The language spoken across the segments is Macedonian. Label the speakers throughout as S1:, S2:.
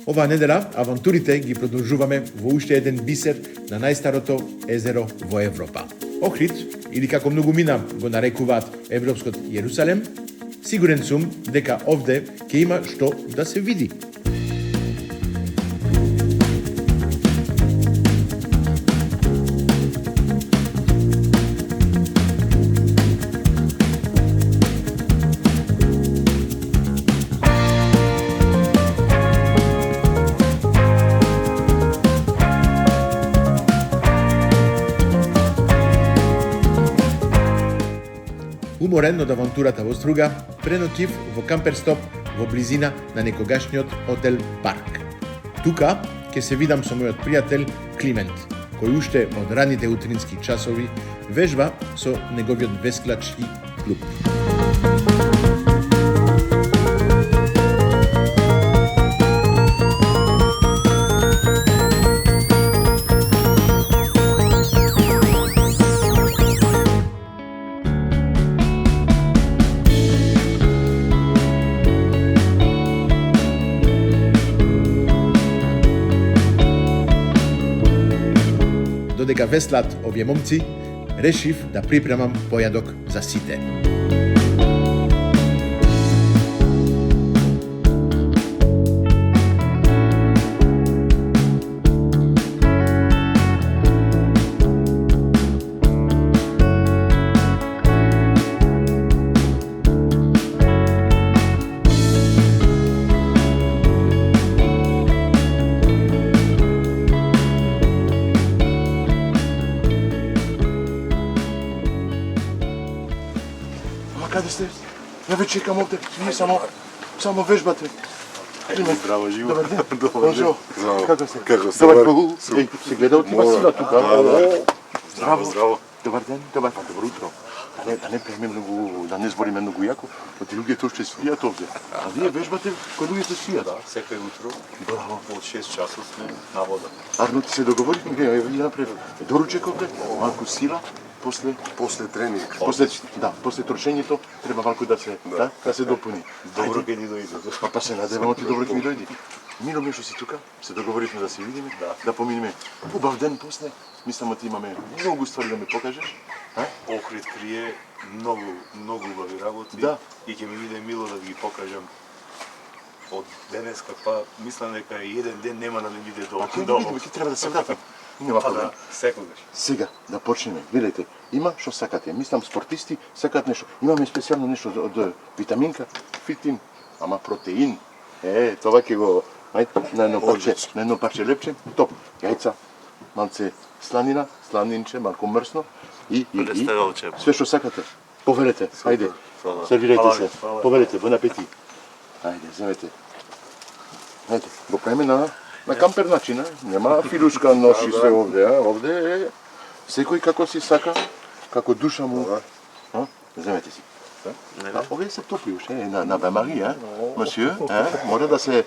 S1: Оваа недела авантурите ги продолжуваме во уште еден бисер на најстарото езеро во Европа. Охрид, или како многумина го нарекуваат Европскот Јерусалем, сигурен сум дека овде ќе има што да се види. Уморен од авантурата во Струга, преноќив во камперстоп во близина на некогашниот отел Парк. Тука ќе се видам со мојот пријател Климент, кој уште од раните утрински часови вежба со неговиот весклачки клуб. Додека веслат овие момци, решив да припремам појадок за сите.
S2: Каде сте? Не ве чекам овде, вие само вежбате.
S3: Здраво, живо.
S2: Добар ден.
S3: Добар ден.
S2: Како сте?
S3: Како сте?
S2: Добар ден. Еј, се гледа од Васила тука.
S3: Здраво, здраво.
S2: Добар ден, добро утро. Да не пееме многу, да не збориме многу јако, оти луѓето уште спијат овде. А вие вежбате кој луѓето спијат?
S3: Да, секој утро.
S2: Браво.
S3: Од 6 часот сме на вода.
S2: Арно ти се договоривме, ја направи доручек овде, малку сила,
S3: После тренинг.
S2: после трошењето треба малку да се допуни.
S3: Добро ќе ни дојде.
S2: Па се надевам ти добро ќе ми дојде. Мило ми што си тука, се договоривме да се видиме, да поминиме убав ден после. Мислам ти имаме многу ствари да ми покажеш.
S3: Охрид крие многу убави работи.
S2: Да.
S3: И ќе ми биде мило да ги покажам од денеска, па мислам дека еден ден нема да ми биде
S2: Ќе ги
S3: доволно.
S2: видиме, ќе треба да се вратам. Нема
S3: Па
S2: проблем.
S3: да, секогаш.
S2: Сега да почнеме. Видете, има што сакате. Мислам спортисти сакаат нешто. Имаме специјално нешто од витаминка, фитин, ама протеин. Това ќе го на едно парче лепче, топ. Јајца, малце сланина, сланинче, малку мрсно и све што сакате. Поверете, ајде. Сервирајте се. Поверете, бон апетит. Ајде, земете. Ајде, го правиме на кампер начин, нема филушка ноши се овде, овде е секој како си сака, како душа му. Земете си. Овие се топли уште, на бамари, мосије, мора да се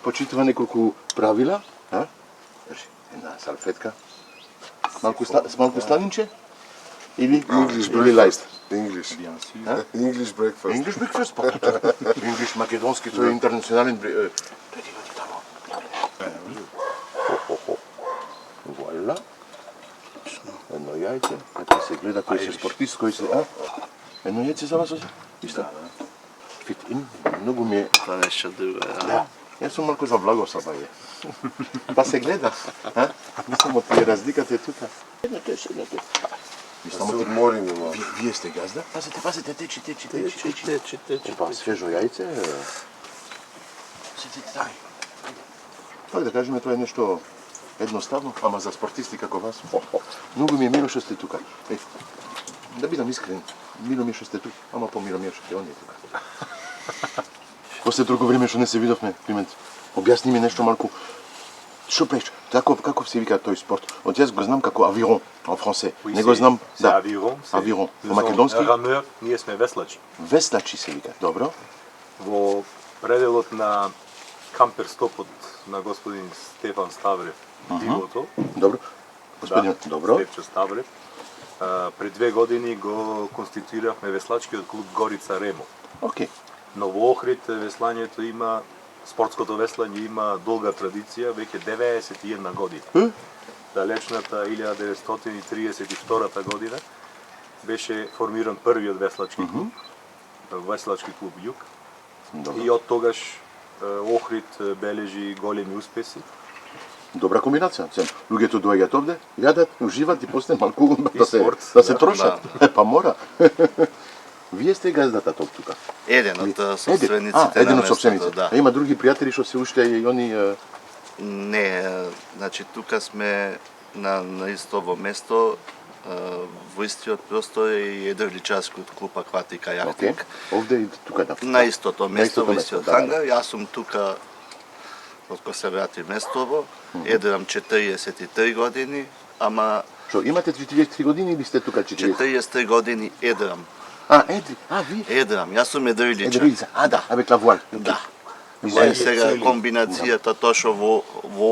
S2: почитува неколку правила, една салфетка, малку сланинче, или лајст.
S4: English. English breakfast.
S2: English breakfast, па. English македонски, тој е интернационален. Вуаля. Едно јајце, како се гледа кој се спортист, кој се, едно јајце за вас, исто? Фитин, многу ми е.
S3: Тоа нешто друго,
S2: Да. Јас сум малку за благоса, баје. Па се гледа, мислам од тие разликата е тука. Седнете.
S4: Да се одмориме малку.
S2: Вие сте газда? Пазите, течи. Па, свежо јајце. Седите, дај. Пак да кажеме, тоа е нешто едноставно, ама за спортисти како вас. Многу ми е мило што сте тука. Да бидам искрен, мило ми е што сте тука, ама помило ми е што он е тука. После друго време што не се видовме, Климент, објасни ми нешто малку. Што правиш? Како се вика тој спорт? Од јас го знам како авирон, en français. Не го знам, да. Авирон. Во македонски?
S5: Рамер, ние сме веслачи.
S2: Веслачи се вика, добро.
S5: Во пределот на камперстопот на господин Стефан Ставрев, Дивото.
S2: Добро. Господин, добро.
S5: Стефчо Ставрев. Пред 2 години го конституиравме веслачкиот клуб Горица Ремо.
S2: Океј.
S5: Но во Охрид веслањето има спортското веслање има долга традиција, веќе 91 година. Далечната 1932 година беше формиран првиот веслачки клуб, веслачки клуб Југ. И од тогаш Охрид бележи големи успеси.
S2: Добра комбинација. Луѓето доаѓаат овде, јадат, уживат и после малку
S5: И спорт,
S2: да се
S5: да.
S2: трошат. Па мора. Вие сте газдата тука.
S6: Еден од собствениците
S2: еден
S6: на
S2: од
S6: местото,
S2: собствениците.
S6: да.
S2: А има други пријатели што се уште и они
S6: Не, значи тука сме на исто во место, во истиот простор е и Едрличарскиот клуб Акватика Јахтинг.
S2: Овде и тука да.
S6: На истото место, во истиот
S2: да.
S6: хангар. Јас сум тука откако се врати Местобо. Едрам 43 години, ама
S2: Што имате 43 години или сте тука 40?
S6: 43 години едрам.
S2: Едри. вие.
S6: Едрам, јас сум едриличар.
S2: Едрилица. Да, avec la voile.
S6: Да.
S2: Извини.
S6: Сега комбинацијата тоа што во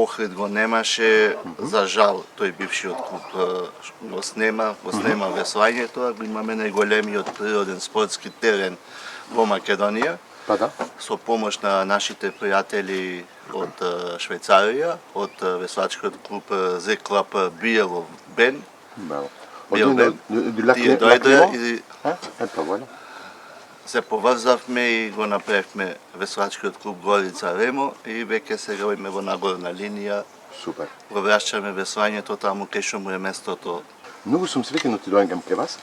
S6: Охрид го немаше, за жал тој бившиот клуб го снема веслањето, го имаме најголемиот природен спортски терен во Македонија,
S2: Па да.
S6: со помош на нашите пријатели од Швајцарија, од веслачкиот клуб Зе-клаб Биелов Бен.
S2: Браво.
S6: Биелов Бен. Тие дојдоа и
S2: Па воля.
S6: се поврзавме и го направивме веслачкиот клуб Горица Ремо и веќе сега име во нагорна линија.
S2: Супер.
S6: Го враќаме веслањето таму кај што му е местото.
S2: Многу сум среќен да доаѓам кај вас.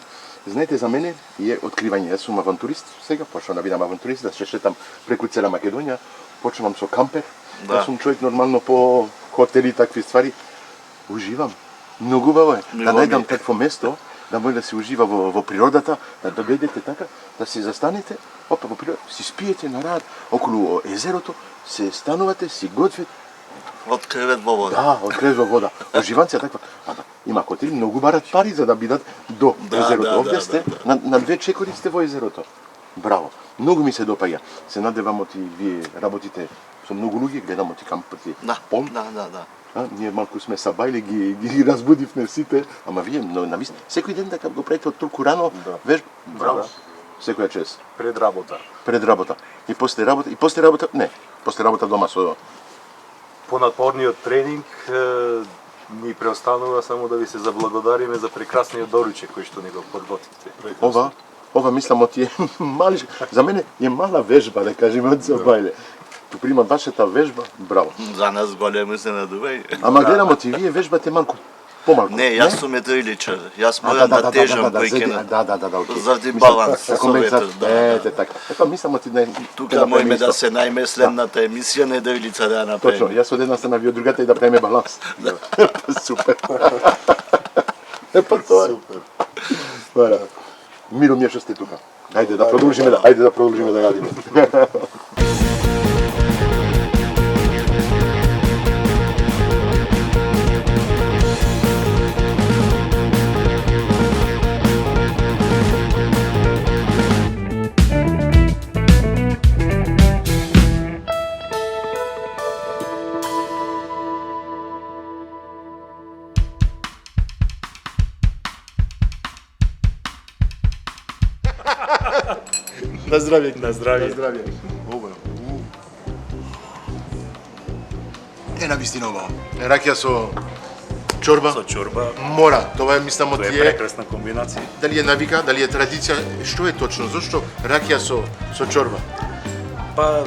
S2: Знаете, за мене е откривање. Јас сум авантурист сега, почнам да бидам авантурист, да се шетам преку цела Македонија. Почнувам со кампер.
S6: Да.
S2: Јас сум човек нормално по хотели и такви ствари. Уживам. Многу убаво е. Да
S6: Мило ми.
S2: најдам такво место, да може да се ужива во природата, да дојдете така, да се застанете, опа во природата, си спиете на рад околу езерото, се станувате, си готвите.
S6: Од кревет во вода.
S2: Да, од кревет во вода. Оживанција таква. Има хотели многу барат пари за да бидат до езерото. Овде сте на 2 чекори сте во езерото. Браво. Многу ми се допаѓа. Се надевам оти вие работите со многу луѓе, гледам оти кампати.
S6: Да,
S2: Пон.
S6: да.
S2: Ние малку сме сабајле, ги разбудивме сите, ама вие навистина секој ден дека го правите од толку рано, вежба. Браво. Секоја чест.
S5: Пред работа.
S2: Пред работа. И после работа, не, после работа дома со
S5: Понатпорниот тренинг ни преостанува само да ви се заблагодариме за прекрасниот доручек кој што ни го подготвите.
S2: ова мислам оти е мали, за мене е мала вежба, да кажеме од сабајле. Поприма вашата вежба, браво.
S6: За нас големо изненадување.
S2: Ама гледам оти вие вежбате малку помалку.
S6: Не, јас сум едриличар. Јас морам да тежам поике.
S2: Да, окей.
S6: Заради баланс со ветер,
S2: Ете така. Епа мислам оти не.
S6: Тука можеме да се најме следната емисија на едрилица да ја направиме.
S2: Точно, јас од една страна ви од другата и да правиме баланс. Супер. Епа тоа. Супер. Миро ми е што сте тука. Ајде да продолжиме да радиме. На здравје.
S5: На здравје.
S2: здравје. На вистина ова. Ракија со чорба.
S5: Со чорба.
S2: Мора. Тоа е мислам од
S5: Тоа е
S2: тие.
S5: прекрасна комбинација.
S2: Дали е навика, дали е традиција, што е точно? Зошто ракија со чорба?
S5: Па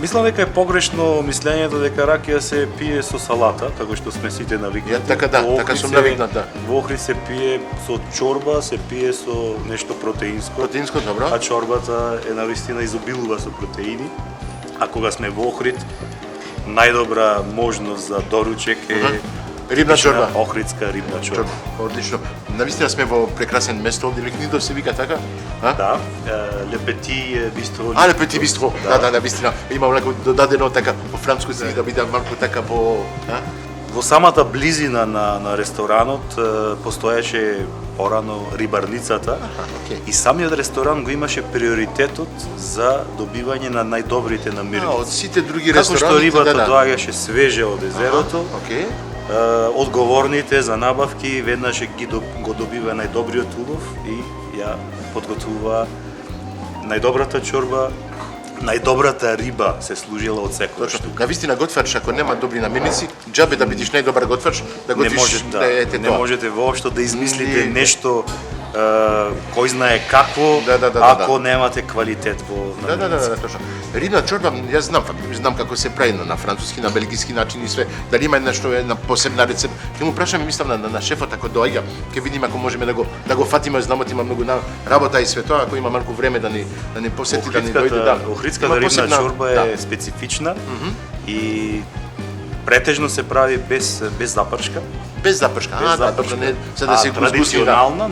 S5: мислам дека е погрешно мислењето дека ракија се пие со салата, како што сме сите навикнати.
S2: Ја, така да,
S5: Во
S2: така
S5: Охрид
S2: сум
S5: се-
S2: навикнат, да.
S5: Во Охрид се пие со чорба, се пие со нешто протеинско.
S2: Протеинско, добро.
S5: А чорбата е навистина изобилува со протеини. А кога сме во Охрид, најдобра можност за доручек е
S2: Рибна чорба.
S5: Охридска рибна чорба.
S2: Одлично. Навистина сме во прекрасен место, овде Лекнидо се вика така?
S5: Да, Le Petit Bistro.
S2: Ле Пети бистро. Да, навистина. Има онако додадено така по француско си да биде малку така по,
S5: Во самата близина на ресторанот постоеше порано рибарницата и самиот ресторан го имаше приоритетот за добивање на најдобрите намирници.
S2: од сите други
S5: Како
S2: ресторани.
S5: што рибата доаѓаше свежа од езерото,
S2: Окей.
S5: одговорните за набавки веднаш го добива најдобриот улов и ја подготвува најдобрата чорба, најдобрата риба се служила од секоја
S2: Точно.
S5: штука.
S2: Навистина готвач, ако нема добри наменици, џабе да бидиш најдобар готвач, да
S5: Не
S2: готвиш
S5: може не можете воопшто да измислите
S2: Не.
S5: нешто кој знае какво,
S2: Да.
S5: ако немате квалитет во
S2: Да, точно. Рибна чорба, јас знам како се прави на француски, на белгиски начин и све. Дали има нешто една посебна рецепт? Ќе му прашаме, мислам на шефот ако доаѓа, ќе видиме ако можеме да го фатиме, знамо има многу работа и све тоа, ако има малку време да ни посети, да ни дојде, да.
S5: Охридската рибна чорба е специфична и претежно се прави без запршка.
S2: Без запршка. Точно, не за да се
S5: традиционална,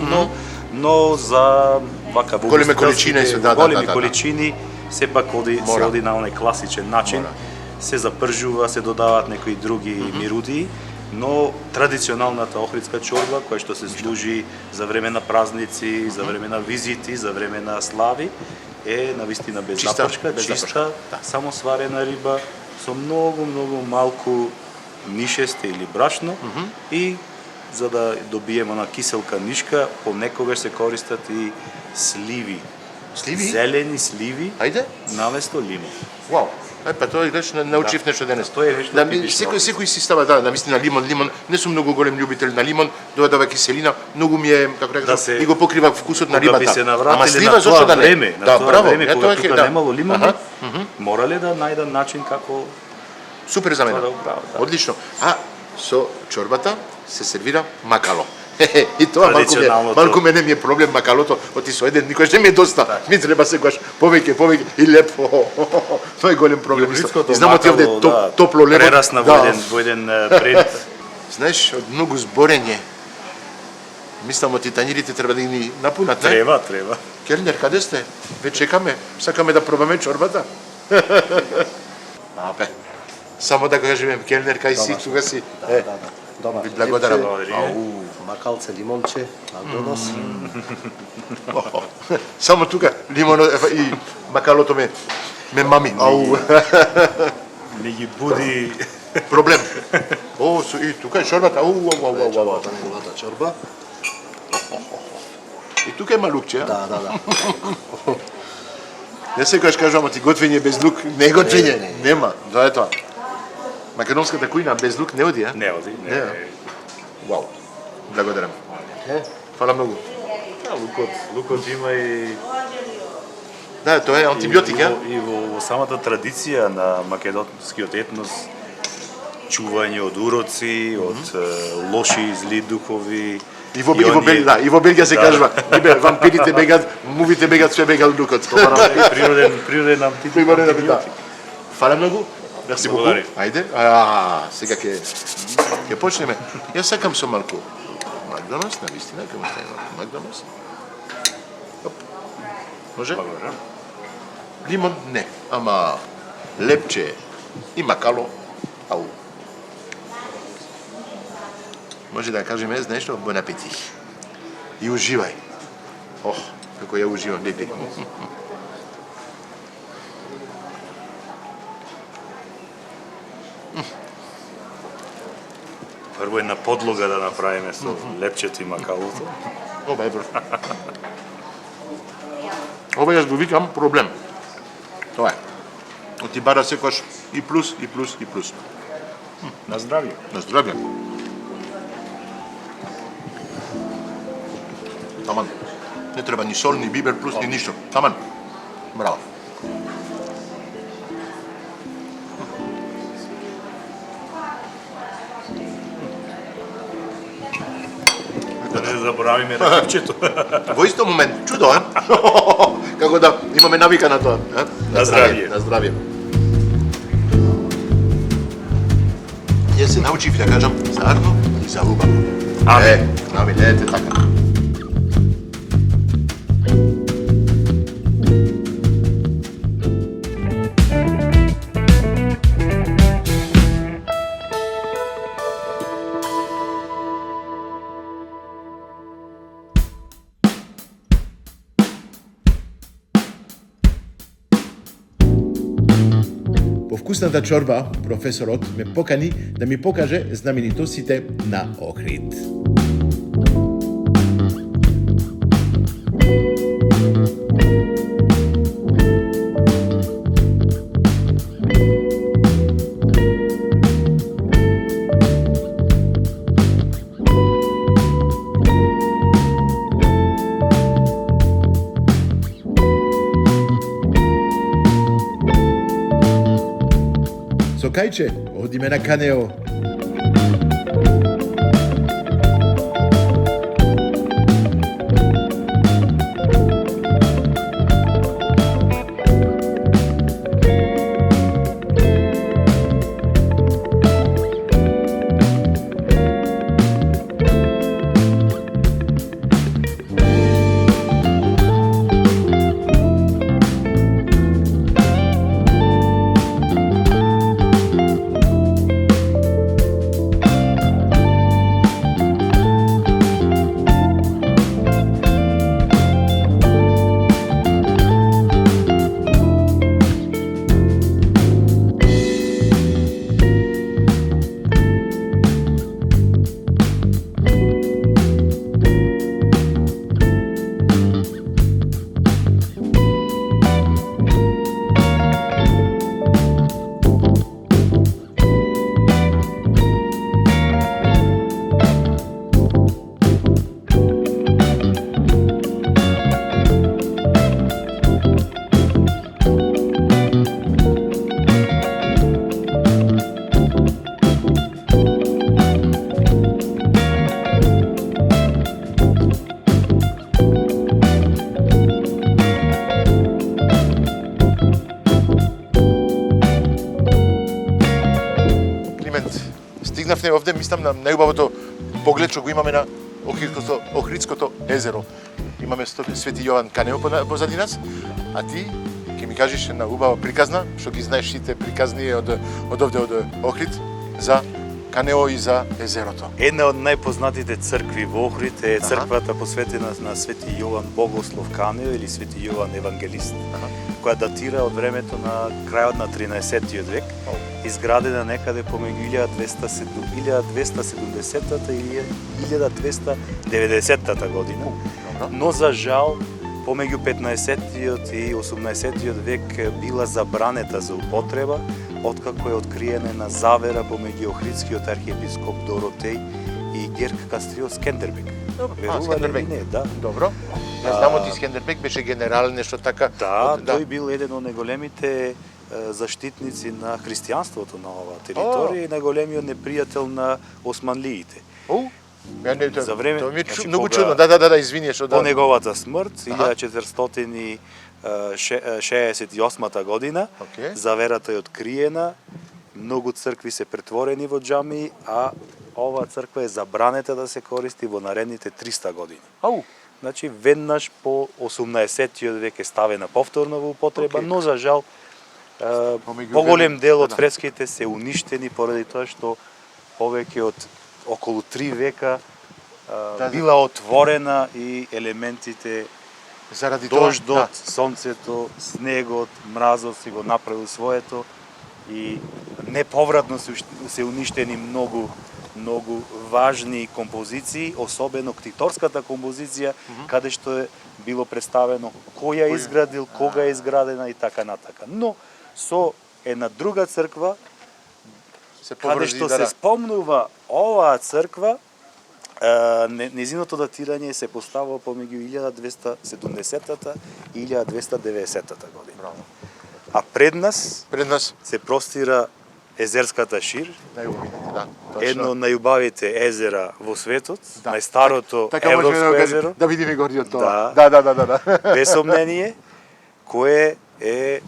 S5: но за вака во
S2: големи количини се
S5: големи количини сепак се оди на онај класичен начин.
S2: Мора.
S5: Се запржува, се додаваат некои други мирутии, но традиционалната охридска чорба која што се служи за време на празници, за време на визити, за време на слави е навистина без запршка, чиста, само сварена риба со многу малку нишесте или брашно и за да добиеме на киселка нишка, понекогаш се користат и сливи.
S2: Сливи?
S5: Зелени сливи
S2: Ајде?
S5: наместо лимон.
S2: Вау. Па тоа гледаш, научив нешто денес.
S5: Тоа е нешто типично.
S2: Секој си става, навистина лимон. Не сум многу голем љубител на лимон, додава киселина, многу ми е, како рекам, и го покрива вкусот на рибата.
S5: Кога би се
S2: Ама
S5: навратиле
S2: слива
S5: на
S2: зошто
S5: тоа
S2: да не?
S5: време, на тоа време кога тука
S2: да.
S5: немало лимон, морале да најдат начин како
S2: Супер за мене.
S5: тоа да го прават. Да.
S2: Одлично. А со чорбата се сервира макало. И тоа малку мене ми е проблем макалото, оти со еден никош не ми е доста. Ми треба секогаш повеќе и лепо. Тоа е голем проблем. И знам ти овде топло лепо.
S5: Прерасна во еден пред.
S2: Знаеш, од многу зборење. Мислам оти тањирите треба да ни напунат, не?
S5: Треба.
S2: Келнер, каде сте? Ве чекаме. Сакаме да пробаме чорбата. Апе. Само да кажеме, келнер, кај си, тука си.
S7: Дома.
S2: Ви благодарам.
S7: Макалце, лимонче, донос.
S2: Само тука лимоно и макалото ме мами.
S5: Не ги буди
S2: Проблем. И тука е чорбата.
S7: Неговата чорба.
S2: И тука е малукче, а?
S7: Да.
S2: Не секогаш кажувам, ти готвење без лук, не е готвење. Нема, тоа е тоа. Македонската кујна без лук не оди, а?
S5: Не оди.
S2: Вау. Благодарам. Фала многу.
S5: Лукот има и
S2: Да, тоа е антибиотик, а?
S5: И во самата традиција на македонскиот етнос чување од уроци, од лоши и зли духови.
S2: И во Белгија се кажува, вампирите бегат, мувите бегат, све бегат лукот.
S5: Природен антибиотик.
S2: Фала многу. Мерси боку.
S5: Благодари.
S2: Ајде. Сега ќе почнеме. Јас сакам со малку Макдоналдс, навистина, ќе му ставим малку Макдоналдс. Може?
S5: Благодарам.
S2: Лимон не, ама лепче и макало. Ау. Може да кажеме, знаеш што, бон апетит. И уживај. Како ја уживам, лепи.
S5: Прво една подлога да направиме со лепчето и макалото.
S2: Ова е брз. Ова јас го викам проблем. Тоа е. Оти бара секојаш и плюс.
S5: На здравје.
S2: На здравје. Таман. Не треба ни сол, ни бибер плюс, ни ништо. Таман. Браво.
S5: Да не заборавиме ракипчето.
S2: Во исто момент, чудо, е? Како да имаме навика на тоа.
S5: На здравје.
S2: На здравје. Јас се научив да кажам заедно и за убаво.
S5: Амин.
S2: Амин, ете така.
S1: По вкусната чорба, професорот ме покани да ми покаже знаменитостите на Охрид. Čakajte, odime na Kaneo.
S2: Стигнавме овде, мислам на најубавото поглед што го имаме на Охридското езеро. Имаме Свети Јован Канео позади нас, а ти ќе ми кажеш една убава приказна, што ги знаеш сите приказни од овде од Охрид за Канео и за езерото.
S5: Една од најпознатите цркви во Охрид е црквата посветена на Свети Јован Богослов Канео или Свети Јован Евангелист, која датира од времето на крајот на 13 век, изградена некаде помеѓу 1270-та и 1290-та година. Но за жал помеѓу 15-тиот и 18-тиот век била забранета за употреба, откако е откриена на завера помеѓу Охридскиот архиепископ Доротеј и Герк Кастрио Скендербек.
S2: Скендербек.
S5: Не, да.
S2: Добро. Ја знам од Скендербек беше генерал нешто така.
S5: Да, тој бил еден од најголемите заштитници на христијанството на оваа територија и најголемиот непријател на османлиите. За време,
S2: тоа ми е многу чудно. Да, извини што
S5: по неговата смрт 1468 година заверата е откриена, многу цркви се претворени во џамии, а оваа црква е забранета да се користи во наредните 300 години. Значи веднаш по 18-тиот век е ставена повторно во употреба, но за жал поголем дел од фреските се уништени поради тоа што повеќе од околу 3 века била отворена и елементите
S2: заради
S5: дождот, сонцето, снегот, мразот си го направил своето и неповратно се уништени многу важни композиции, особено ктиторската композиција, каде што е било представено кој ја изградил, кога е изградена и така натака. Но со една друга црква, каде што се спомнува оваа црква, незиното датирање се поставува помеѓу 1270-та и 1290-та година. А пред нас се простира езерската шир, едно од најубавите езера во светот, најстарото европско езеро.
S2: Да видиме горниот тоа.
S5: Да. Без сомнение, кое е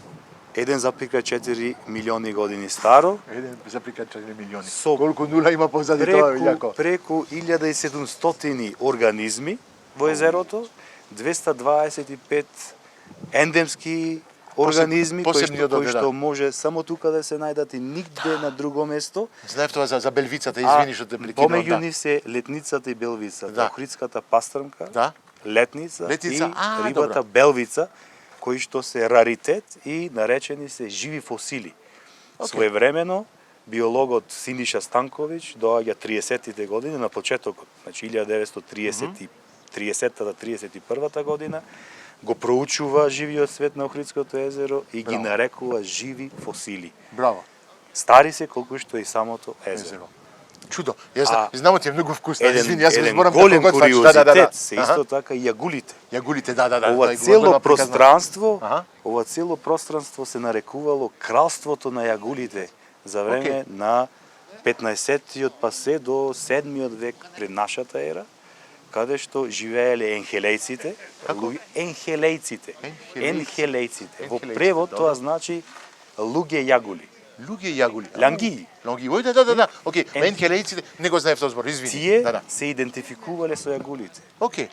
S5: 1,4 милиони години старо.
S2: 1,4 милиони. Колку нула има позади тоа, јако?
S5: Преку 1700 организми во езерото, 225 ендемски организми кои што може само тука да се најдат и нигде на друго место.
S2: Знаев тоа за белвицата, извини што те прекинувам.
S5: Помеѓу ни се летницата и белвицата, охридската пастрмка, летница и рибата белвица, кои што се раритет и наречени се живи фосили. Своевремено биологот Синиша Станковиќ доаѓа 30-тите години на почетокот, значи 1930-31 година, го проучува живиот свет на Охридското езеро и ги нарекува живи фосили.
S2: Браво.
S5: Стари се колку што и самото езеро.
S2: Чудо. Јас знам ти е многу вкусно.
S5: Извини, јас зборам голем куриозитет се исто така и јагулите.
S2: Јагулите, да.
S5: Ова цело пространство, се нарекувало кралството на јагулите за време на 15-тиот па се до 7-миот век пред нашата ера, каде што живееле енхелејците. Енхелејците. Енхелејците. Во превод тоа значи луѓе јагули.
S2: Луѓе јагули.
S5: Лангии.
S2: Лангии. Ој, да. Океј, енхелејците не го знаев тој збор, извини.
S5: Тие
S2: Да.
S5: се идентификувале со јагулите.
S2: Океј.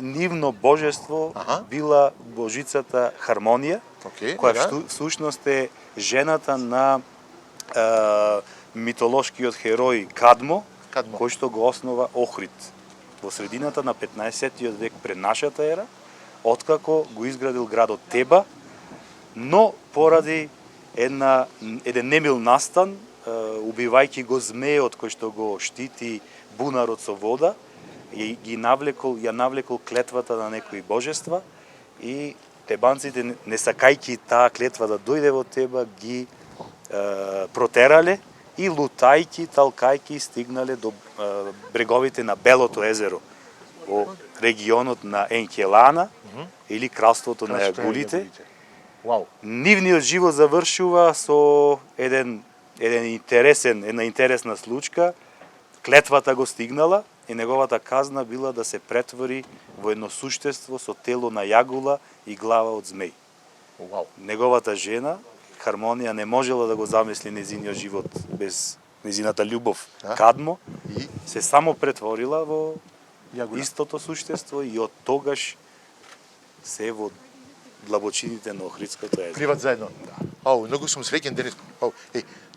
S5: Нивно божество била божицата Хармонија,
S2: Океј,
S5: која
S2: да.
S5: всушност е жената на митолошкиот херој Кадмо, кој што го основа Охрид во средината на 15-тиот век пред нашата ера, откако го изградил градот Теба, но поради еден немил настан, убивајќи го змејот кој што го штити бунарот со вода, ја навлекол клетвата на некои божества и тебанците, не сакајќи таа клетва да дојде во Теба, ги протерале и лутајќи, талкајќи стигнале до бреговите на Белото езеро во регионот на Енкелана или кралството на јагулите. Нивниот живот завршува со една интересна случка. Клетвата го стигнала и неговата казна била да се претвори во едно суштество со тело на јагула и глава од змеј. Неговата жена, Хармонија, не можела да го замисли незиниот живот без незината љубов. Кадмо се само претворила во истото суштество и од тогаш се во длабочините на Охридското езеро.
S2: Пливат заедно. Ау, многу сум среќен денес.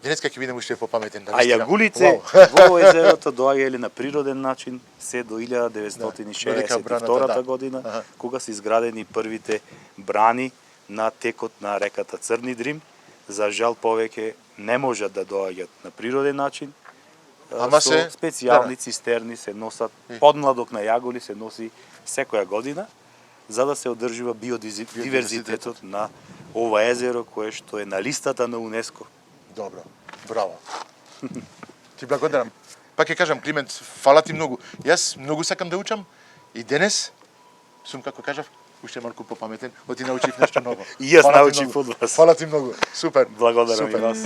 S2: Денеска ќе бидам уште попаметен.
S5: А јагулите во езерото доаѓале на природен начин се до 1962 година, кога се изградени првите брани на текот на реката Црни Дрим. За жал повеќе не можат да доаѓат на природен начин. Со специјални цистерни се носат, подмладок на јагули се носи секоја година, за да се одржува биодиверзитетот на ова езеро кое што е на листата на УНЕСКО.
S2: Добро, браво. Ти благодарам. Пак ќе кажам, Климент, фала ти многу. Јас многу сакам да учам и денес сум, како кажав, уште малку попаметен, оти научив нешто ново.
S5: И јас научив од вас.
S2: Фала ти многу. Супер.
S5: Благодарам и вас.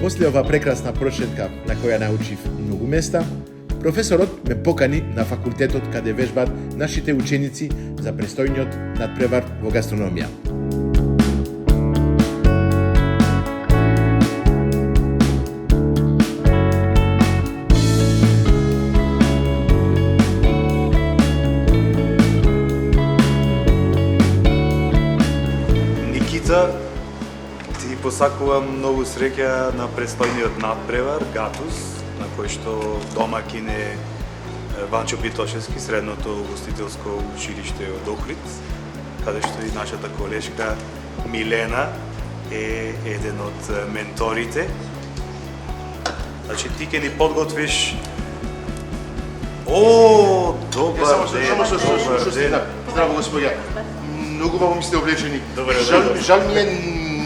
S1: После ова прекрасна прошетка на која научив многу места, професорот ме покани на факултетот каде вежбаат нашите ученици за престојниот надпревар во гастрономија.
S5: Никита, ти посакувам многу среќа на престојниот надпревар Гатус, на кој што домакин е Ванчо Питошевски, средното угостителско училиште од Охрид, каде што и нашата колешка Милена е еден од менторите. Значи ти ќе ни подготвиш. О, добар ден.
S2: Здраво, господја. Многу баво ми сте облечени.
S5: Добре,
S2: Жал ми е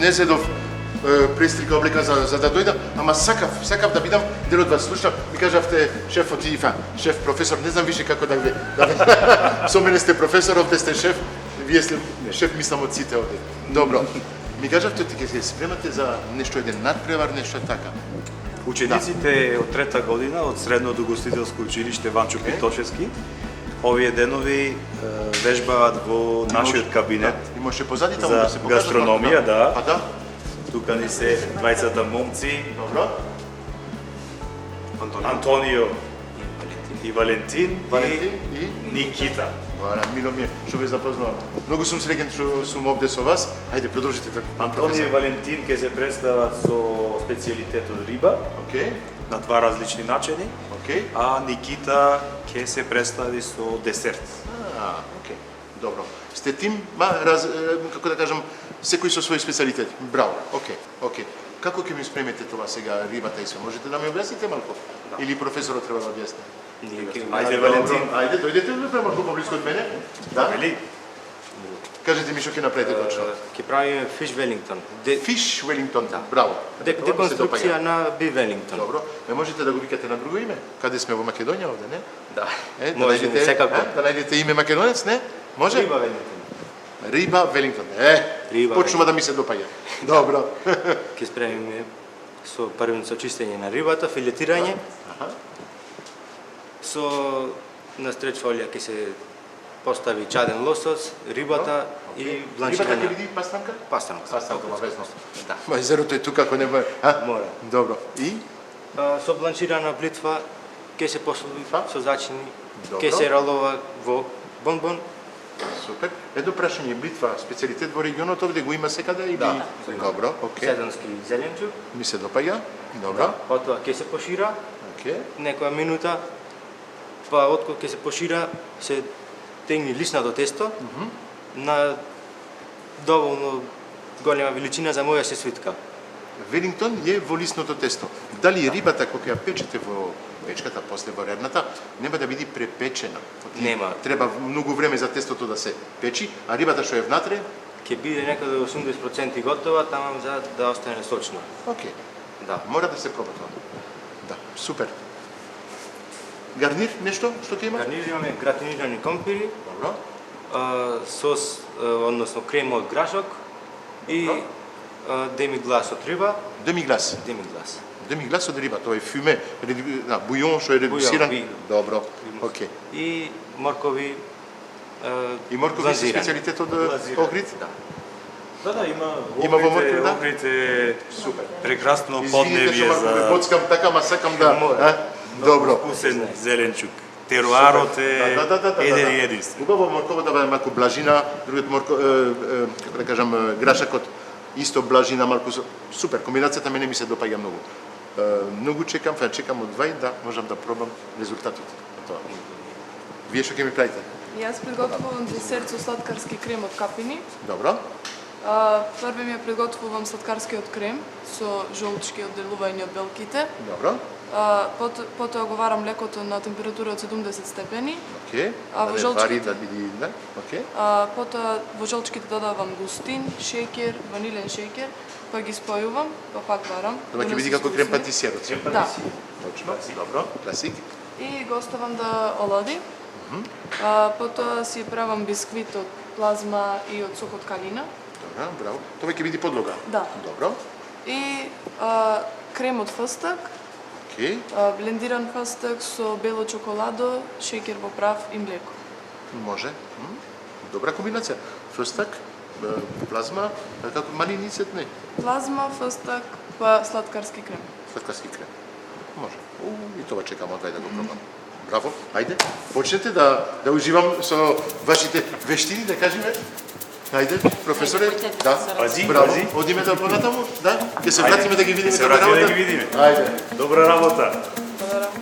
S2: не зедов престрика облека за да дојдам, ама сакав да бидам дел од вас. Слушам, ми кажавте шефот и шеф професор, не знам више како да ви. Со мене сте професор, овде сте шеф, вие сте шеф, мислам од сите овде. Добро. Ми кажавте ти ќе се спремате за нешто еден надпревар, нешто така.
S5: Учениците од трета година од средното угостителско училиште Ванчо Питошевски овие денови вежбаат во нашиот кабинет
S2: Имаше позади таму да се
S5: за
S2: покажат.
S5: гастрономија, да.
S2: А да?
S5: Тука ни се двајцата момци,
S2: Добро.
S5: Антонио и Валентин
S2: И
S5: Никита.
S2: Вара, мило ми е што ве запознавам. Многу сум среќен што сум овде со вас. Ајде, продолжите така.
S5: Антонио и Валентин ќе се представат со специјалитетот риба
S2: Океј,
S5: на два различни начини,
S2: океј.
S5: а Никита ќе се представи со десерт.
S2: Океј. Добро. Сте тим, како да кажам, секој со свој специјалитет. Браво. Океј. Како ќе ми спремете това сега, рибата и се? Можете да ми објасните малку? Или професорот треба да објасни?
S3: Ајде, Валентин.
S2: Ајде, дојдете ли малку поблиску од мене? Да.
S3: Вели?
S2: Кажете ми што ќе направите точно.
S8: Ќе правиме фиш Велингтон.
S2: Фиш Велингтон, браво.
S8: Деконструкција на би Велингтон.
S2: Добро. Не можете да го викате на друго име? Каде сме во Македонија овде, не?
S8: Да.
S2: Да
S8: Можеме,
S2: најдете,
S8: секако.
S2: Да најдете име македонец, не? Може?
S8: Риба Велингтон.
S2: Риба Велингтон.
S8: Риба
S2: Почнува да ми се допаѓа. Добро.
S8: Ќе спремиме со првен со чистење на рибата, филетирање. Со на стреч фолија ќе се постави чаден лосос, рибата и
S2: Рибата ќе
S8: бланширање.
S2: биде пастанка?
S8: Пастанка.
S2: Пастанка, обавезно.
S8: Да.
S2: Ма езерото е тука, ако не бе...
S8: Мора.
S2: Добро. И?
S8: Со бланширана блитва ќе се посуди со зачини,
S2: Добро.
S8: ќе се ролува во бонбон.
S2: Супер. Едно прашање, блитва, специалитет во регионот овде го има секаде или?
S8: Да.
S2: Добро, окей.
S8: Седански зеленчук.
S2: Ми се допаѓа. Добро.
S8: Потоа ќе се пошира
S2: Окей.
S8: некоја минута, па откако ќе се пошира, се тегни лиснато тесто на доволно голема величина за моја се свитка.
S2: Велингтон е во лисното тесто. Дали рибата кога ја печете во печката, после во редната, нема да биде препечена?
S8: Нема.
S2: Треба многу време за тестото да се печи, а рибата што е внатре?
S8: Ќе биде некаде 80% готова, тамам за да остане сочно.
S2: Окей.
S8: Да.
S2: Мора да се проба тоа. Да, супер. Гарнир, нешто што ќе има?
S8: Гарнир имаме гратинирани компири,
S2: Добро.
S8: сос, односно крема од грашок и демиглас од риба,
S2: Демиглас.
S8: демиглас.
S2: Демиглас од риба, тоа е фюме, бујон што е редуциран.
S8: би.
S2: Добро. Окей.
S8: И моркови
S2: И моркови се
S8: глазирани.
S2: специалитет од
S3: Глазирани.
S2: Охрид?
S8: Да.
S3: Да, има
S2: Има во Морков, да?
S3: Охрид е
S2: Супер.
S3: прекрасно
S2: Извините
S3: подневје
S2: што малку ме
S3: за
S2: боцкам така, ма сакам да... Добро.
S3: вкусен зеленчук. Теруарот е еден и единствен.
S2: Убаво морково да биде малку блажина, другиот како да кажам, грашакот исто блажина, малку супер. Комбинацијата мене ми се допаѓа многу. Многу чекам од вај да можам да пробам резултатот. Тоа. Вие што ќе ми правите?
S9: Јас приготвувам десерт со сладкарски крем од капини.
S2: Добро.
S9: Први ми ја приготвувам сладкарскиот крем со жолчки одделување од белките.
S2: Добро.
S9: Потоа го варам млекото на температура од 70 степени.
S2: Окей.
S9: А во
S2: Да не
S9: жолчките?
S2: вари, да биде, да? Окей.
S9: Потоа во жолчките додавам густин, шеќер, ванилен шеќер, па ги спојувам, па пак варам.
S2: Тоа ќе
S9: да не
S2: биде
S9: се
S2: како крем
S9: скусне.
S2: патисиерот.
S9: Да.
S2: Точно. Добро. Класик.
S9: И го оставам да олади. Потоа си правам бисквит од плазма и од сок од калина.
S2: Добро, браво. Тоа ќе биде подлога.
S9: Да.
S2: Добро.
S9: И крем од фстак,
S2: Окей.
S9: блендиран фстак со бело чоколадо, шеќер во прав и млеко.
S2: Може. Добра комбинација. Фстак, плазма, како малиницет не.
S9: Плазма, фстак, па сладкарски крем.
S2: Сладкарски крем. Може. И тоа чекам од вај да го пробам. Браво. Ајде, почнете да уживам со вашите вештини, да кажеме. Ајде, професоре. Да.
S3: Пази,
S2: Браво.
S3: пази.
S2: Одиме да понатаму, да? Ќе се
S3: Ајде.
S2: вратиме да ги видиме
S3: Се
S2: добра
S3: вратиме да
S2: работа.
S3: ги видиме.
S2: Ајде.
S3: Добра работа.
S9: Благодарам.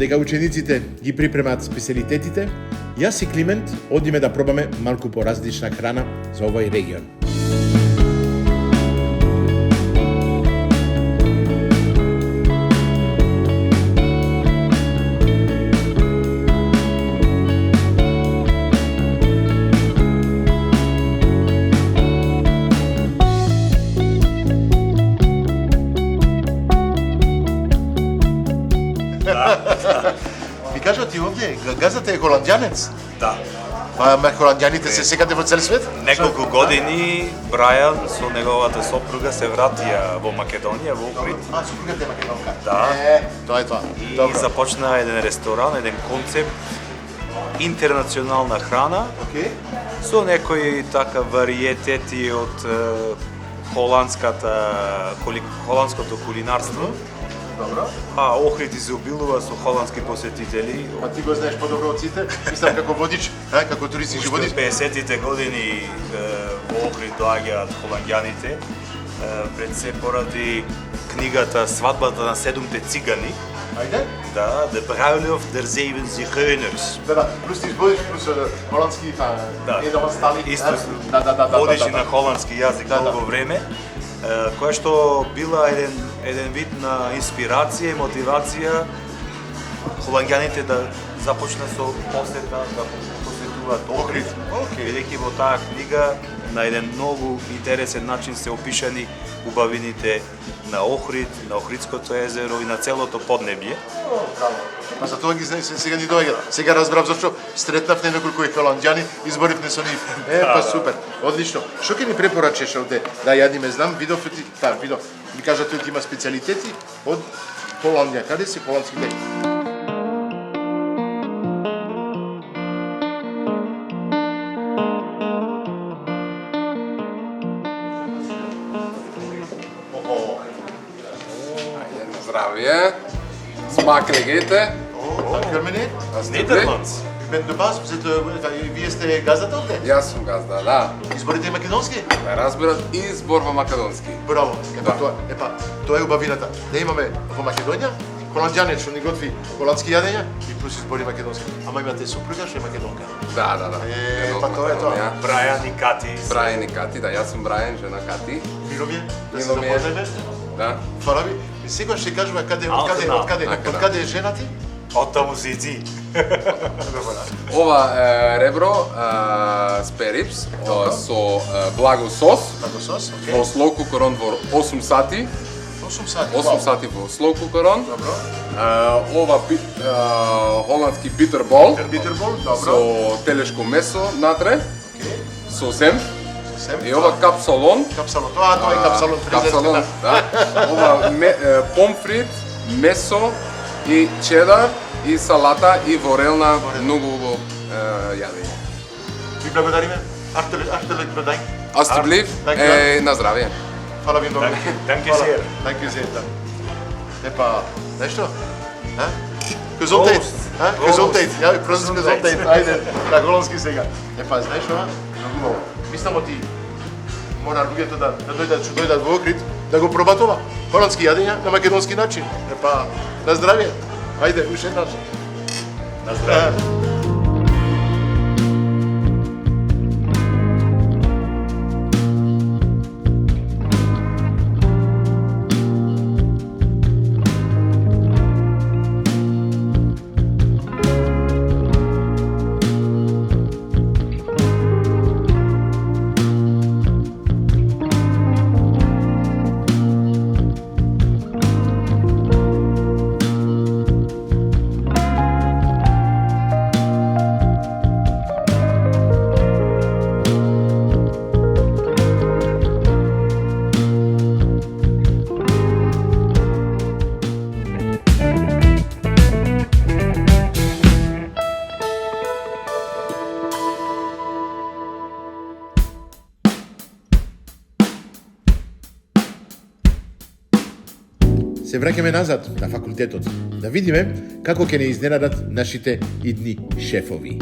S1: додека учениците ги припремаат специалитетите, јас и Климент одиме да пробаме малку поразлична храна за овој регион.
S2: Ми кажа ти овде, газата е холандјанец.
S3: Да.
S2: Па холандјаните се секаде во цел свет?
S3: Неколку години Брајан со неговата сопруга се вратија во Македонија, во Охрид.
S2: Сопругата е македонка.
S3: Да.
S2: Тоа е тоа.
S3: И
S2: Добро.
S3: започна еден ресторан, еден концепт интернационална храна
S2: Океј.
S3: со некои така вариетети од холандското кулинарство.
S2: Добро.
S3: А Охрид изобилува со холандски посетители.
S2: Па ти го знаеш подобро од сите? Мислам како водич, како туристички
S3: Уште
S2: водич.
S3: 50-тите години во Охрид доаѓаат холандјаните, пред се поради книгата Свадбата на седумте цигани.
S2: Ајде.
S3: Да, De Bruiloft der Zeven Zigeuners.
S2: Да, плюс ти избодиш, плюс холандски,
S3: Да.
S2: еден стали.
S3: Исто
S2: Да.
S3: водеше на холандски јазик
S2: Да,
S3: долго време, која што била еден вид на инспирација и мотивација холандјаните да започнат со посета, да посетуваат Охрид, бидејќи во таа книга на еден многу интересен начин се опишани убавините на Охрид, на Охридското езеро и на целото поднебје.
S2: Па за тоа ги знаеш, сега ни доаѓа. Сега разбрав зашто стретнавте неколку холандјани, изборивме со нив. Па супер, одлично. Што ќе ни препорачеш овде? Да јадиме, знам, видов ти, видов. Ми кажа тој има специјалитети од Холандија. Каде си холандските?
S4: Здравие. Смак легете.
S2: Dank meneer.
S3: Нидерландс.
S2: U bent de baas, вие сте газдата овде?
S4: Јас сум газда, да.
S2: Изборите македонски?
S4: Ме разбират и збор во македонски.
S2: Браво.
S4: Да.
S2: Тоа е убавината. Да имаме во Македонија холандјанец што ни готви холандски јадења и плюс избори македонски. Ама имате сопруга што е македонка.
S4: Да.
S2: Па тоа е тоа.
S3: Брајан и Кати.
S4: Брајан и Кати, да, јас сум Брајан, жена Кати.
S2: Мило ми е да се
S4: Мило ми е.
S2: запознеме.
S4: Да.
S2: Фала ви. И секогаш ќе кажува
S3: Алкана.
S2: од каде е жена ти?
S3: Од таму си ти.
S4: Ова е ребро сперипс со благо сос
S2: Како сос, окей.
S4: во слоу кукурон во 8 сати.
S2: 8 сати.
S4: 8 сати во слоу кукурон.
S2: Добро.
S4: Ова холандски битербол
S2: Битербол, добро.
S4: со телешко месо натре,
S2: Окей.
S4: со зем.
S2: Сем.
S4: И ова капсалон.
S2: Капсалон. Тоа е капсалон.
S4: Капсалон, да. Ова помфрит, месо и чедар и салата и ворелна многу убаво јадење.
S2: Ви благодариме. Hartelijk bedankt.
S4: Asjeblieft, на здравје.
S2: Фала ви многу.
S3: Dank
S2: Dank u zeer. Епа, знаеш што? Gezondheid. Gezondheid. Ja, gezondheid. Ајде, на голандски сега. Епа, знаеш што? Многу убаво. Мислам ти мора луѓето да дојдат во Охрид да го пробат ова. Холандски јадења на македонски начин. Епа, на здравје. Ајде, уште еднаш.
S3: На здравје.
S1: Се враќаме назад на факултетот, да видиме како ќе не изненадат нашите идни шефови.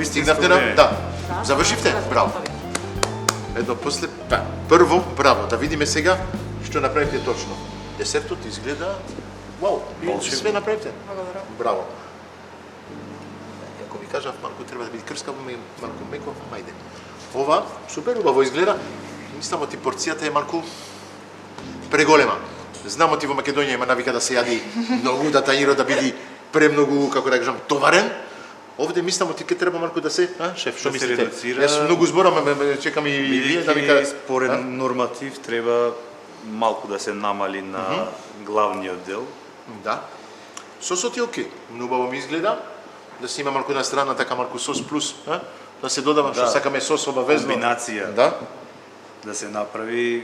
S1: Стигнавте на... Да. Завршивте? Браво. Едно после... Прво, браво. Да видиме сега што направите точно. Десертот изгледа... Вау, и све направите.
S9: Благодарам.
S1: Браво. Ако ви кажав, малку треба да биде крскаво, малку меко, мајде. Ова, супер убаво изгледа. Мислам, ти порцијата е малку преголема. Знамо ти во Македонија има навика да се јади многу, да тајнирот да биде премногу, како да кажам, товарен. Овде мислам, ти ке треба малку да се, шеф, што мислите?
S3: редуцира.
S1: Јас многу зборам, чекам и вие да ми
S3: Бидејќи
S1: кажете.
S3: според норматив треба малку да се намали на главниот дел.
S1: Да. Сосот е окей. Многу убаво ми изгледа. Да се има малку на страна, така малку сос плюс, да се додава што сакаме сос обавезно.
S3: Комбинација.
S1: Да.
S3: Да се направи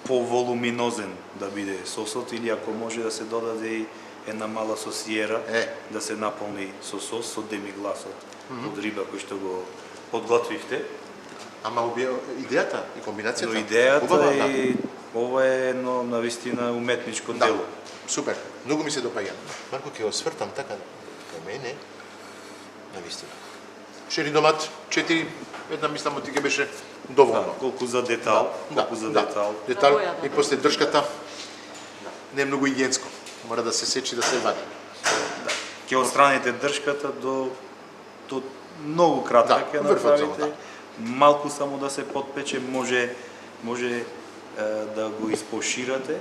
S3: поволуминозен да биде сосот или ако може да се додаде и една мала сосиера да се наполни со сос, со демигласот од риба кој што го подготвивте.
S1: Ама идејата и комбинацијата.
S3: Но идејата
S1: убава,
S3: е ова е едно навистина уметничко дело.
S1: Супер. Многу ми се допаѓа. Марко ќе го свртам така кај мене. Навистина. Шери домат, 4, една мислам ти ќе беше доволно.
S3: Колку за детал, колку за детал.
S1: Детал и после држката не е многу игиенско. Мора да се сечи, да се вади.
S3: Ќе отстраните држката до многу кратка ќе
S1: врвот само,
S3: направите. Малку само да се подпече, може да го испоширате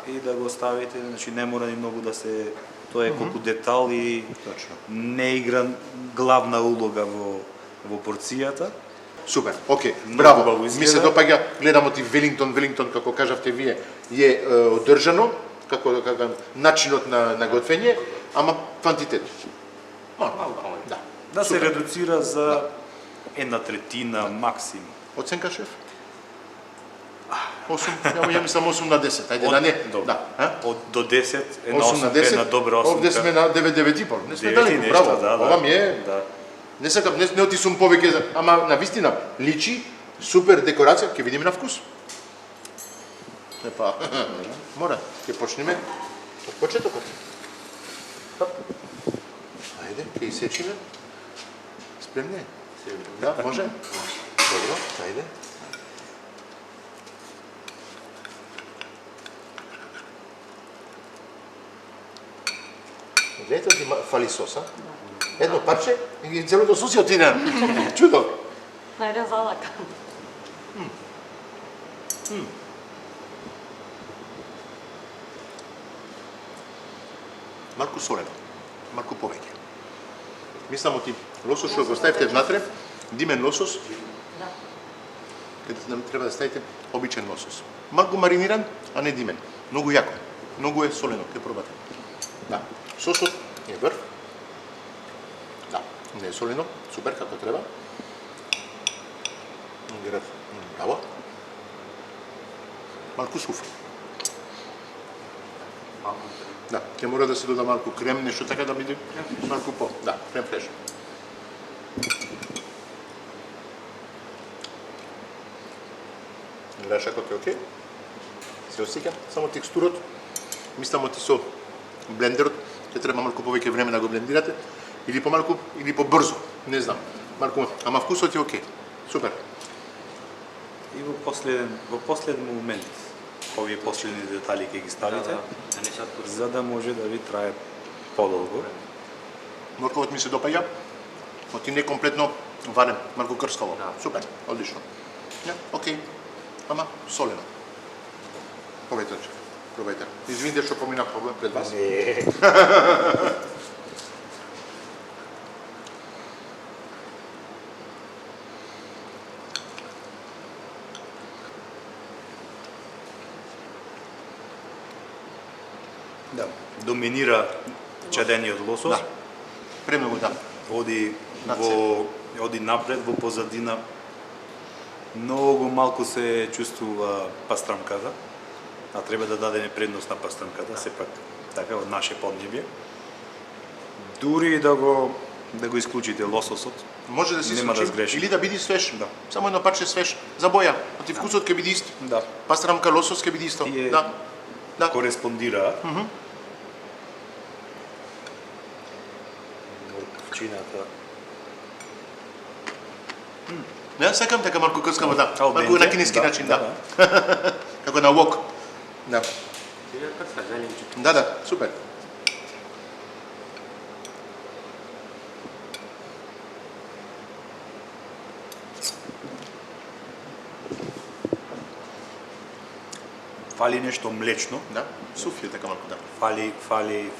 S3: и да го ставите, значи не мора ни многу да се тоа е колку детал и
S1: Точно.
S3: не игра главна улога во порцијата.
S1: Супер, окей, браво.
S3: убаво
S1: Ми се
S3: изгледа.
S1: допаѓа, гледамо ти Велингтон, како кажавте вие, е одржано, како начинот на готвење, ама квантитет. Малку. Да.
S3: Да се
S1: Супер.
S3: редуцира за 1/3 максимум.
S1: Оценка, шеф? 8, ја мислам 8 на 10, ајде да не.
S3: Добро.
S1: Да.
S3: До 10 е на
S1: 8 на 10,
S3: една добра осумка.
S1: овде сме на 9,5. Не сме
S3: 9
S1: далеко,
S3: нешто,
S1: браво.
S3: да.
S1: Ова ми е...
S3: Да.
S1: Не сакам, не отисум повеќе, ама на вистина личи, супер декорација, ќе видиме на вкус. Епа, мора, ќе почнеме од почетокот. Ајде, ќе исечиме. Спремни? Да, може? Добро, ајде. Гледате, ти фали соса. Едно парче и целото соси отиде. Чудо.
S10: Најде залака.
S1: Малку солено, малку повеќе. Мислам оти лосос што го ставите внатре, димен лосос, каде нам треба да ставите обичен лосос. Малку мариниран, а не димен. Многу јако. Многу е солено, ќе пробате. Да. Сосот е врв. Да, не е солено, супер како треба. Браво. Малку суф. Да, ќе мора да се дода малку крем, нешто така да биде малку по. Да, крем фреш. Грашакот е окей. Се осеќа, само текстурот. Мислам оти со блендерот, ќе треба малку повеќе време да го блендирате, или помалку, или побрзо, не знам. Малку, ама вкусот е окей. Супер.
S3: И во последен момент, овие последни детали ќе ги ставите, за да може да ви трае подолго.
S1: Морковот ми се допаѓа, оти не комплетно варен, малку крскаво. Супер, одлично. Ja, окей, ама солено. Пробајте, пробајте. Извините што поминав проблем пред вас.
S3: Да, доминира чадениот лосос.
S1: Да. Премногу, да.
S3: Оди напред, во позадина. Многу малку се чувствува пастрамката, а треба да дадеме предност на пастрамката, сепак така од наше поднебје. Дури и да го исклучите лососот,
S1: Може да се
S3: нема да
S1: случи,
S3: сгреши.
S1: или да биде свеж.
S3: Да.
S1: Само едно парче свеж, за боја. Оти вкусот ќе биде ист.
S3: Да.
S1: Пастрамка, лосос ќе биде исто.
S3: Тие
S1: Да. Да.
S3: кореспондира. Морковчината
S1: Не, сакам така малку крска вода.
S3: Ал
S1: Малку на
S3: денте,
S1: кинески
S3: да,
S1: начин,
S3: да,
S1: да. Како на вок. Да. Да, супер.
S3: Фали нешто млечно,
S1: Да, суфи е така малку, да.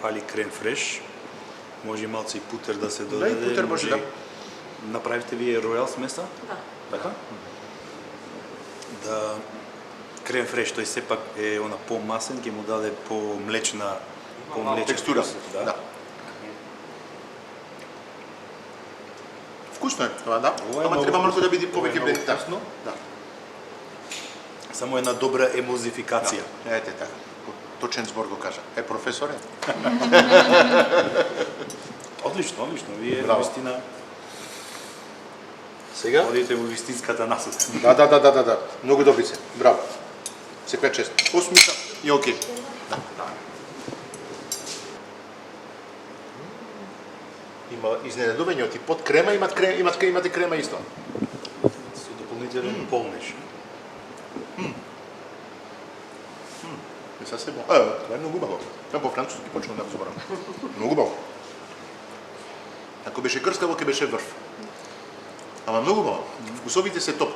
S3: фали крем фреш. Може малце и путер да се
S1: Да,
S3: додаде.
S1: и путер може, да.
S3: Направите вие роял смеса?
S9: Да.
S3: Така? Да крем фреш, тој сепак е она помасен, ќе му даде помлечна
S1: Текстура.
S3: вкус,
S1: Да. Вкусно е това, да.
S3: Ова е
S1: Ама
S3: многу
S1: треба малку
S3: вкусно.
S1: да биде повеќе
S3: Ова е
S1: блед.
S3: многу вкусно.
S1: Да.
S3: Само една добра емулзификација.
S1: Ете така. Точен збор го кажа. Е, професоре?
S3: Одлично. Вие
S1: Браво.
S3: вистина
S1: Сега?
S3: одите во вистинската насока.
S1: Да. Многу добри се. Браво. Секоја чест. Осмица и окей. Да. Има изненадување од и под крема, имате крема исто.
S3: Со дополнителен полнеж.
S1: Не са се това е многу убаво. Тоа по француски почнам да зборам. Многу убаво. Ако беше крскаво, ќе беше врв. Ама многу убаво. Вкусовите се топ.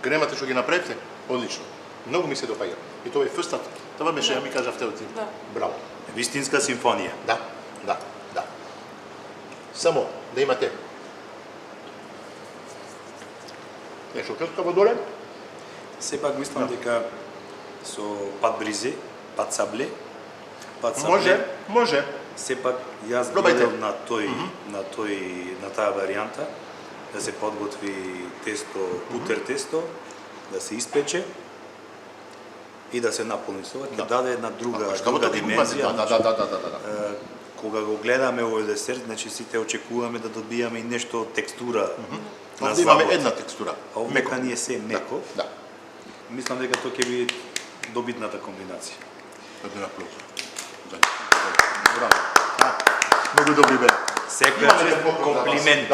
S1: Кремата што ги направивте, одлично. Многу ми се допаѓа. И тоа е фстат. Тоа беше, ја ми кажавте од ти.
S9: Да.
S1: Браво.
S3: Вистинска симфонија.
S1: Да. Само да имате нешто крскаво доле,
S3: Сепак мислам дека со пат бризе, пат сабле,
S1: може.
S3: сепак јас
S1: Пробајте.
S3: гледам на таа варијанта да се подготви тесто, путер тесто, да се испече и да се наполни со ова, ќе даде една друга димензија.
S1: Да.
S3: Кога го гледаме овој десерт, значи сите очекуваме да добијаме и нешто текстура на
S1: Овде имаме
S3: завод.
S1: една текстура.
S3: А овдека ние се меко.
S1: Да.
S3: Мислам дека тоа ќе биде добитната комбинација.
S1: Еден аплауз. Браво. Многу добри бе.
S3: Секоја комплименти.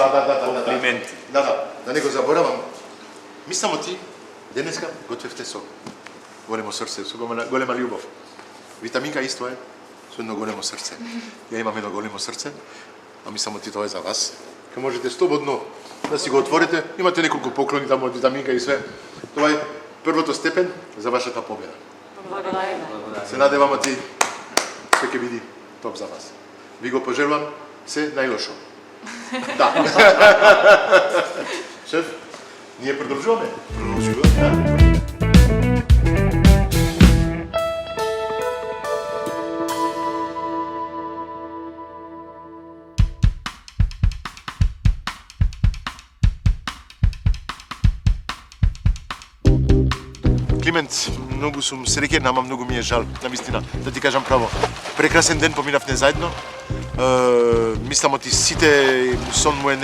S3: Комплименти.
S1: Да не го заборавам. Мислам ти денеска готвевте со големо срце, со голема љубов. Витаминка исто е со едно големо срце. Ја имам едно големо срце, а мислам ти тоа е за вас. Ке можете слободно да си го отворите, имате неколку поклони таму од витаминка и све. Тоа е првото степен за вашата победа.
S9: Благодарам.
S1: Се надевам ти се ќе биде топ за вас. Ви го пожелувам се најлошо. Да. Шеф, ние продолжуваме. Климент, многу сум среќен, ама многу ми е жал, навистина, да ти кажам право. Прекрасен ден поминавме заедно. Мислам ти сите сон му е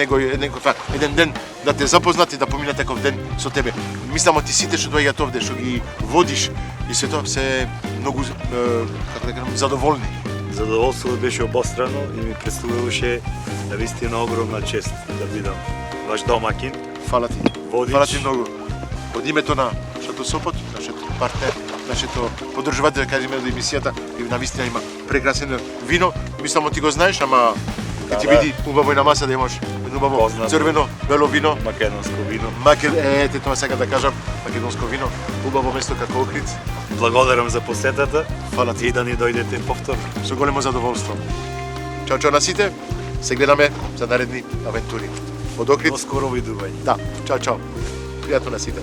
S1: еден ден да те запознат и да помина таков ден со тебе. Мислам ти сите што доаѓаат овде, што ги водиш и се тоа се многу како да кажам задоволни.
S3: Задоволството беше обострано и ми представуваше навистина огромна чест да бидам ваш домакин.
S1: Фала ти.
S3: Водич.
S1: Фала ти многу. Од името на Шато Сопот, нашиот партнер, нашето поддржувател, кажеме од емисијата, и навистина има прекрасен вино. Мислам ти го знаеш, ама ќе ти биде убаво и на маса да имаш едно убаво
S3: Познато.
S1: црвено, бело вино.
S3: Македонско вино.
S1: Ете тоа сакам да кажам, македонско вино, убаво место како Охрид.
S3: Благодарам за посетата.
S1: Фала ти.
S3: И да ни дојдете повторно.
S1: Со големо задоволство. Чао на сите. Се гледаме за наредни авентури. Од Охрид.
S3: До скоро видување.
S1: Да. Чао. Пријатно на сите.